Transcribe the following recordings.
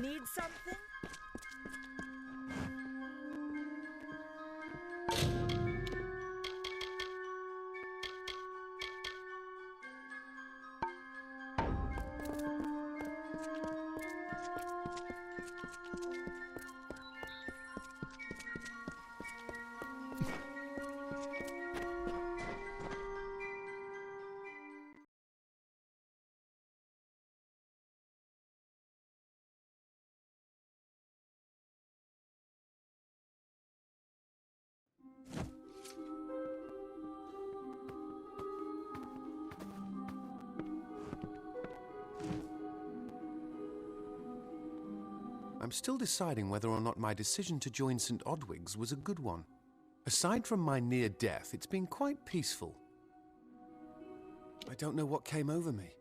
Need something? I'm still deciding whether or not my decision to join St. Odwig's was a good one. Aside from my near death, it's been quite peaceful. I don't know what came over me.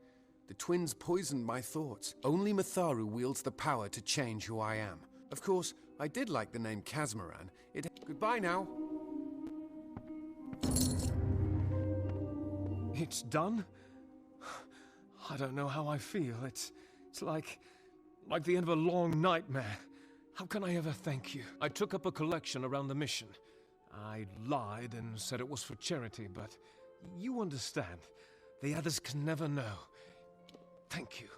The twins poisoned my thoughts. Only Matharu wields the power to change who I am. Of course, I did like the name Kazmaran. Goodbye now. It's done? I don't know how I feel. It's like the end of a long nightmare. How can I ever thank you? I took up a collection around the mission. I lied and said it was for charity, but you understand. The others can never know. Thank you.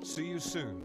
See you soon.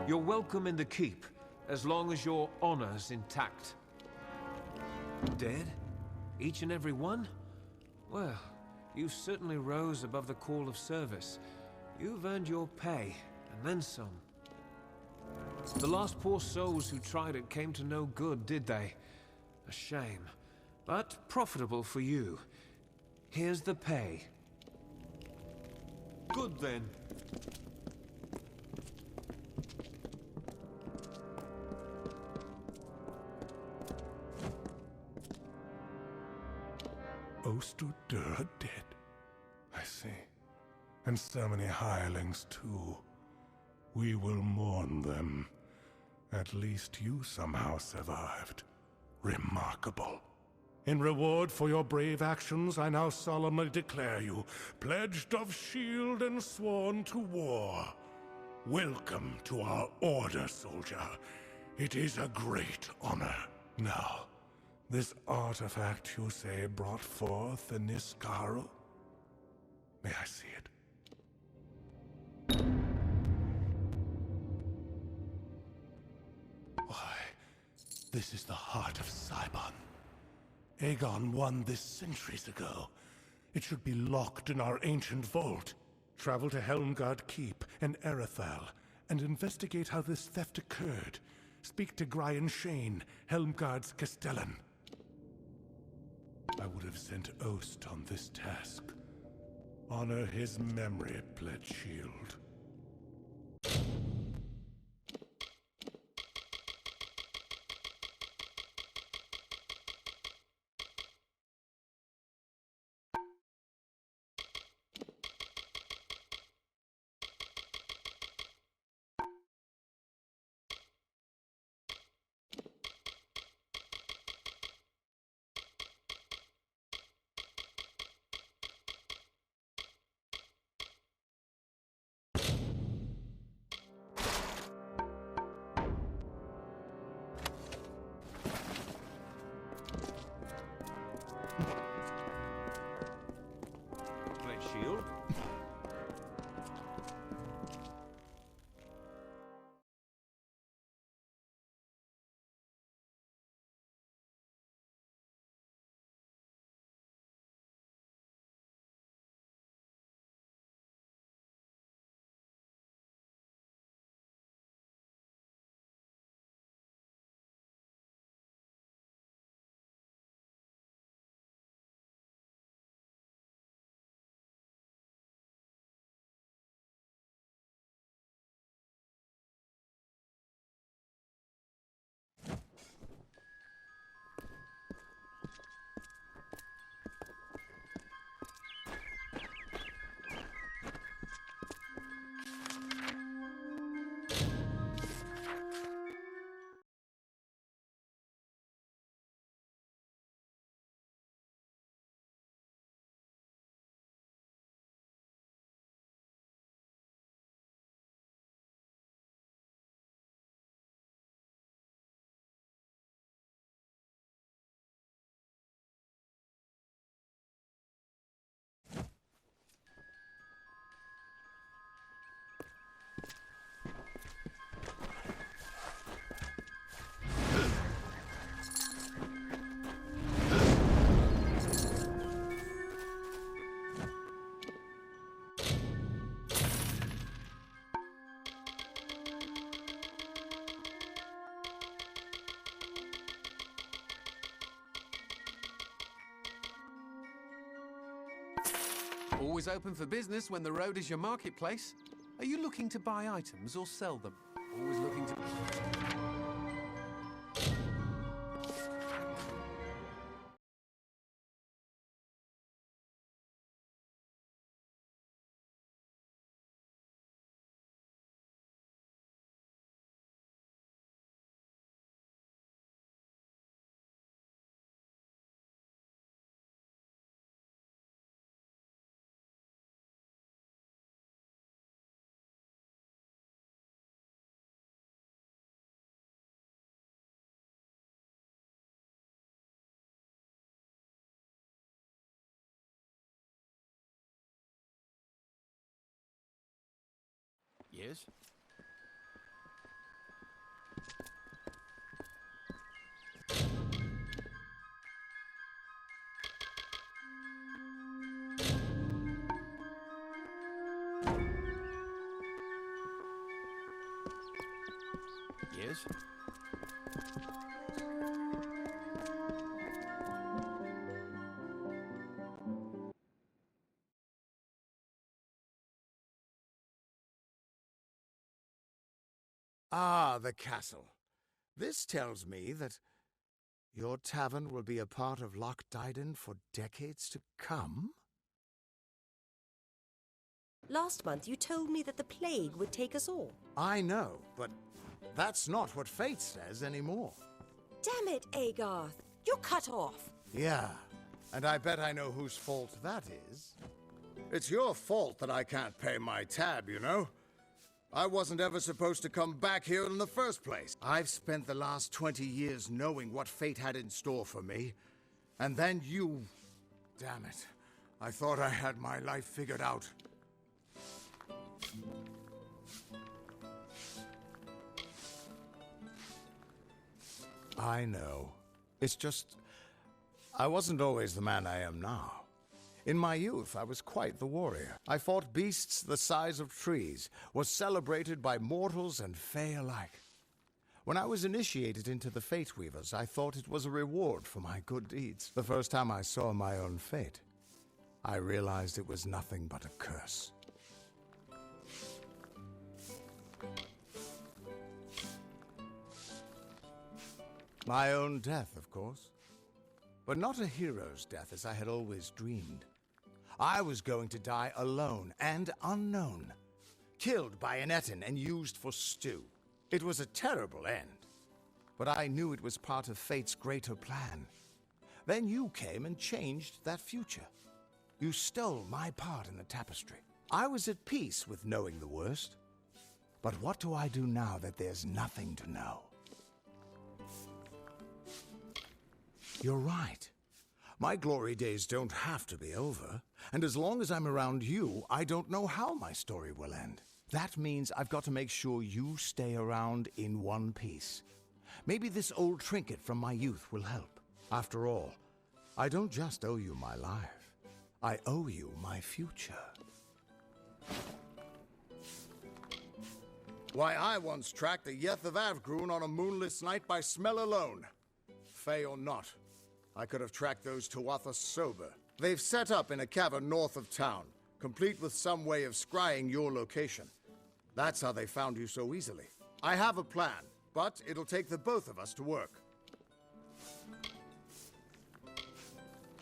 You're welcome in the keep, as long as your honor's intact. Dead? Each and every one? Well, you certainly rose above the call of service. You've earned your pay, and then some. The last poor souls who tried it came to no good, did they? A shame. But profitable for you. Here's the pay. Good then. Ostudur dead. I see. And so many hirelings too. We will mourn them. At least you somehow survived. Remarkable. In reward for your brave actions, I now solemnly declare you pledged of shield and sworn to war. Welcome to our order, soldier. It is a great honor. Now, this artifact, you say, brought forth the Niskaru? May I see it? Why, This is the heart of Cybon. Aegon won this centuries ago. It should be locked in our ancient vault. Travel to Helmgard Keep and Erethal, and investigate how this theft occurred. Speak to Brian Shane, Helmgard's Castellan. I would have sent Ost on this task. Honor his memory, Blettshield. Shield? Always open for business when the road is your marketplace. Are you looking to buy items or sell them? Always looking to... Yes? Yes? Ah, the castle. This tells me that your tavern will be a part of Loch Dyden for decades to come? Last month you told me that the plague would take us all. I know, but that's not what fate says anymore. Damn it, Agarth. You're cut off. Yeah, and I bet I know whose fault that is. It's your fault that I can't pay my tab, you know? I wasn't ever supposed to come back here in the first place. I've spent the last 20 years knowing what fate had in store for me. And then you... Damn it. I thought I had my life figured out. I know. It's just, I wasn't always the man I am now. In my youth, I was quite the warrior. I fought beasts the size of trees, was celebrated by mortals and fae alike. When I was initiated into the Fate Weavers, I thought it was a reward for my good deeds. The first time I saw my own fate, I realized it was nothing but a curse. My own death, of course. But not a hero's death as I had always dreamed. I was going to die alone and unknown, killed by an Etin and used for stew. It was a terrible end, but I knew it was part of fate's greater plan. Then you came and changed that future. You stole my part in the tapestry. I was at peace with knowing the worst. But what do I do now that there's nothing to know? You're right. My glory days don't have to be over, and as long as I'm around you, I don't know how my story will end. That means I've got to make sure you stay around in one piece. Maybe this old trinket from my youth will help. After all, I don't just owe you my life. I owe you my future. Why, I once tracked the Yeth of Avgrun on a moonless night by smell alone. Fey or not, I could have tracked those Tuatha sober. They've set up in a cavern north of town, complete with some way of scrying your location. That's how they found you so easily. I have a plan, but it'll take the both of us to work.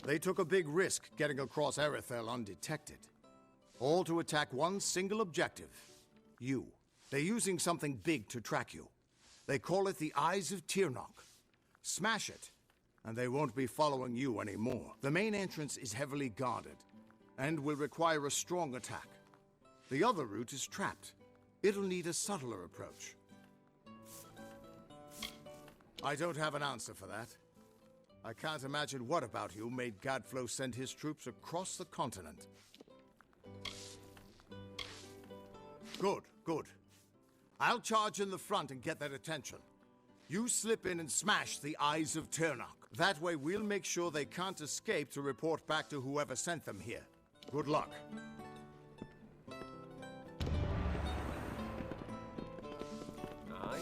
They took a big risk getting across Erethel undetected. All to attack one single objective. You. They're using something big to track you. They call it the Eyes of Tirnoch. Smash it, and they won't be following you anymore. The main entrance is heavily guarded, and will require a strong attack. The other route is trapped. It'll need a subtler approach. I don't have an answer for that. I can't imagine what about you made Gadflow send his troops across the continent. Good, good. I'll charge in the front and get their attention. You slip in and smash the Eyes of Tirnoch. That way we'll make sure they can't escape to report back to whoever sent them here. Good luck. Aye.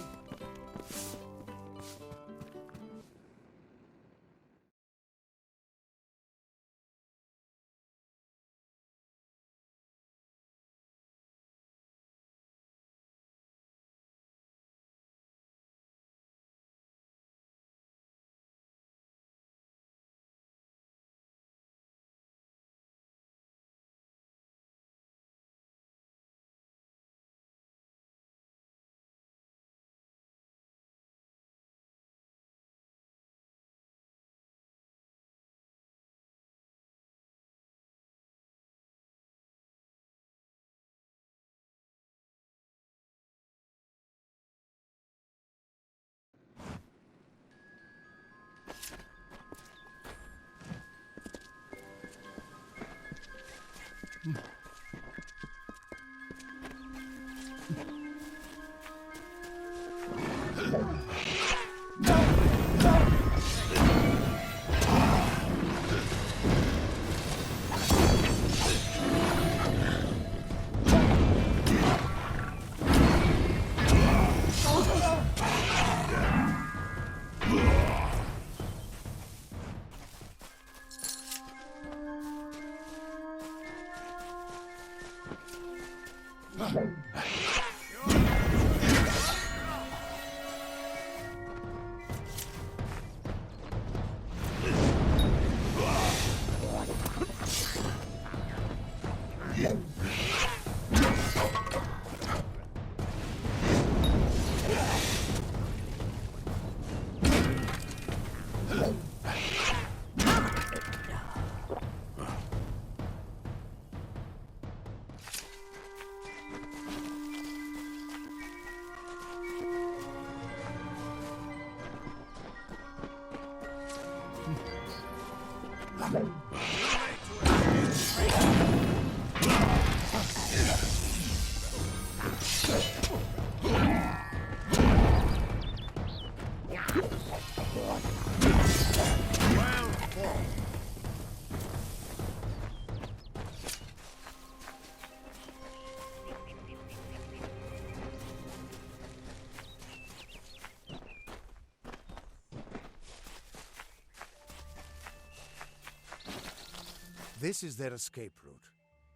This is their escape route.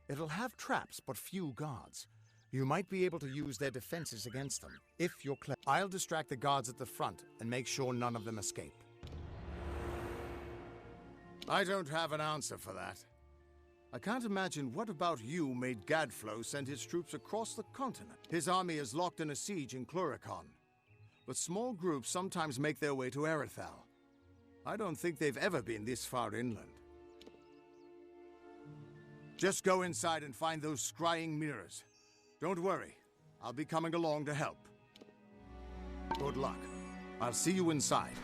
It'll have traps, but few guards. You might be able to use their defenses against them, if you're clever. I'll distract the guards at the front and make sure none of them escape. I don't have an answer for that. I can't imagine what about you made Gadflow send his troops across the continent. His army is locked in a siege in Cluricon, but small groups sometimes make their way to Erithal. I don't think they've ever been this far inland. Just go inside and find those scrying mirrors. Don't worry, I'll be coming along to help. Good luck. I'll see you inside.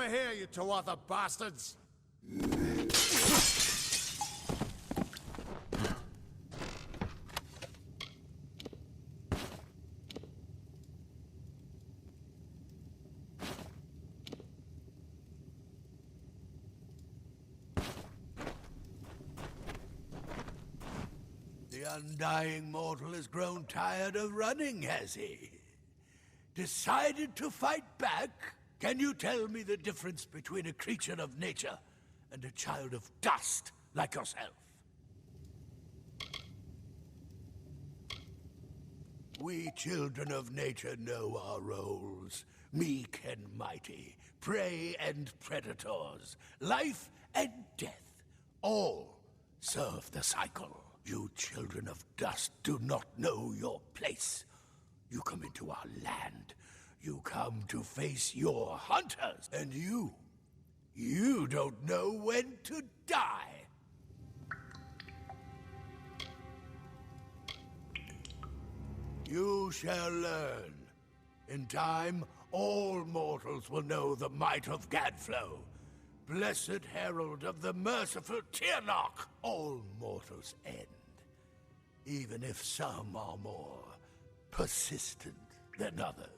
over here, you Tuatha bastards! The undying mortal has grown tired of running, has he? Decided to fight back? Can you tell me the difference between a creature of nature and a child of dust like yourself? We children of nature know our roles. Meek and mighty, prey and predators, life and death, all serve the cycle. You children of dust do not know your place. You come into our land. You come to face your hunters. And you don't know when to die. You shall learn. In time, all mortals will know the might of Gadflow. Blessed herald of the merciful Tyrnarch. All mortals end, even if some are more persistent than others.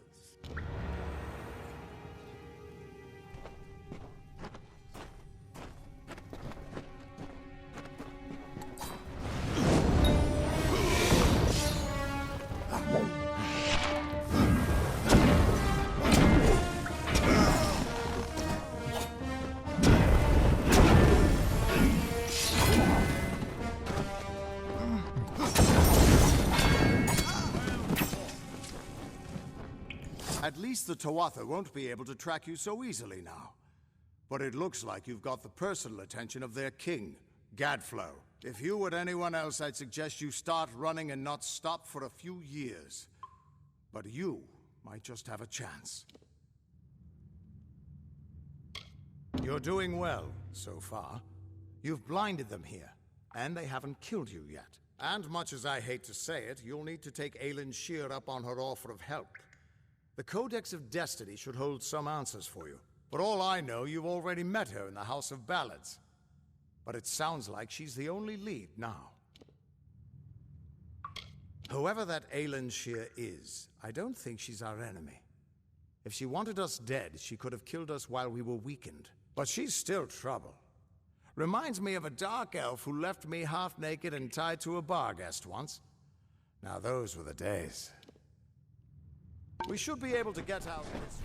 At least the Tuatha won't be able to track you so easily now. But it looks like you've got the personal attention of their king, Gadflow. If you were anyone else, I'd suggest you start running and not stop for a few years. But you might just have a chance. You're doing well, so far. You've blinded them here, and they haven't killed you yet. And much as I hate to say it, you'll need to take Aelin Shear up on her offer of help. The Codex of Destiny should hold some answers for you. For all I know, you've already met her in the House of Ballads. But it sounds like she's the only lead now. Whoever that Aelin Shear is, I don't think she's our enemy. If she wanted us dead, she could have killed us while we were weakened. But she's still trouble. Reminds me of a dark elf who left me half naked and tied to a bar guest once. Now those were the days. We should be able to get out of this.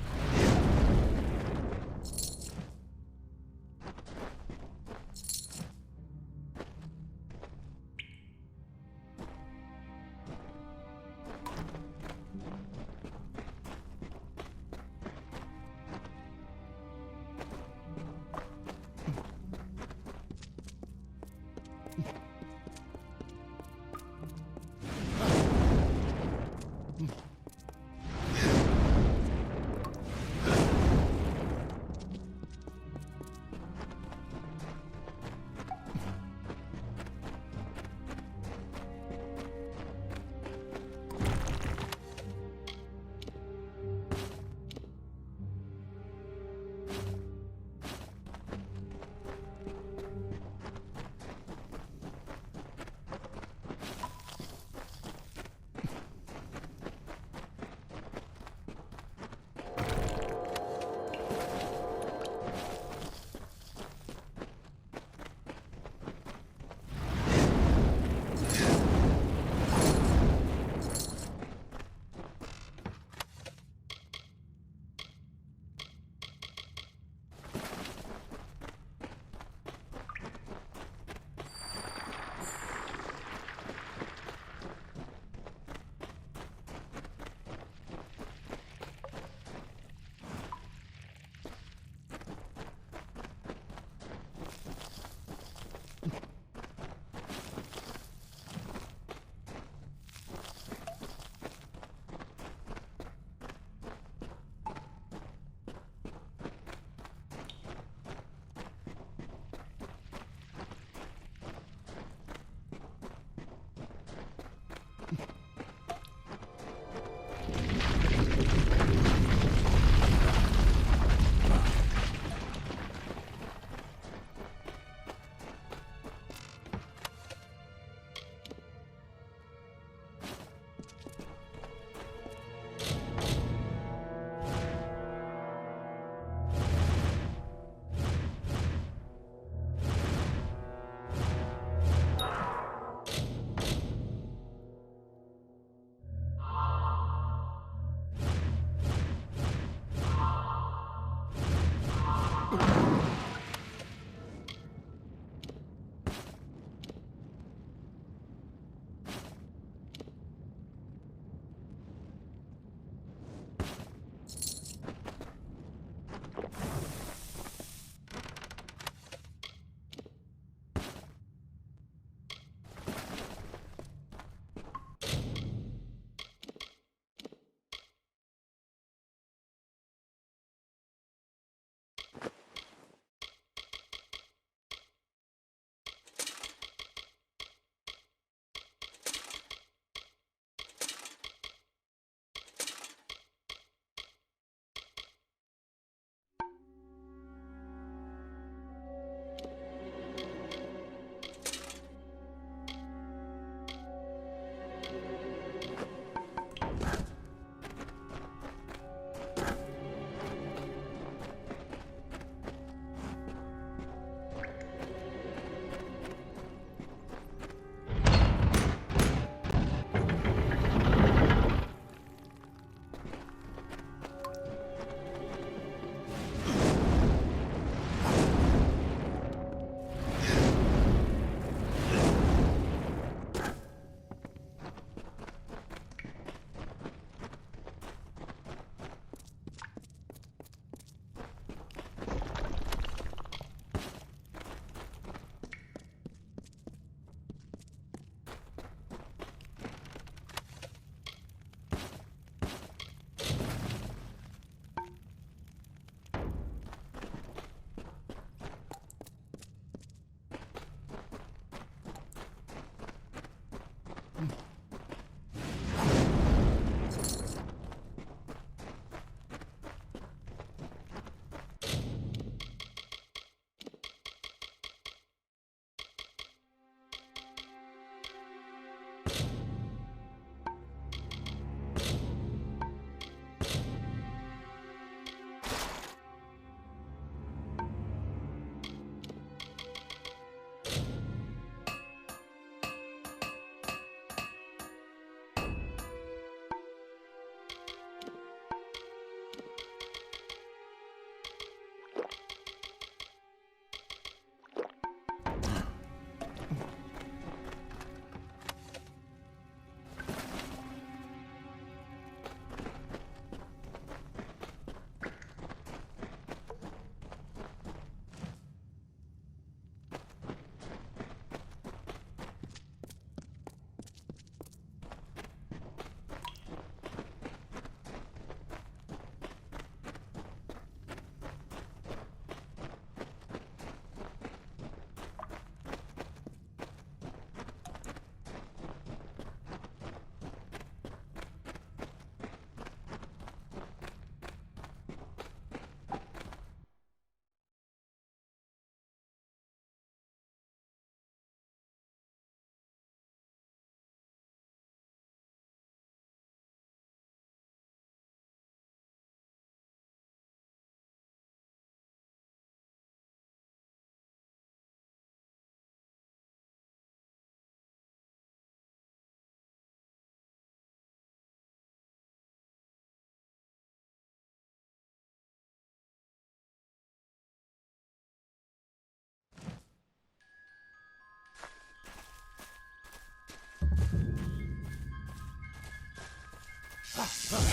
Ha!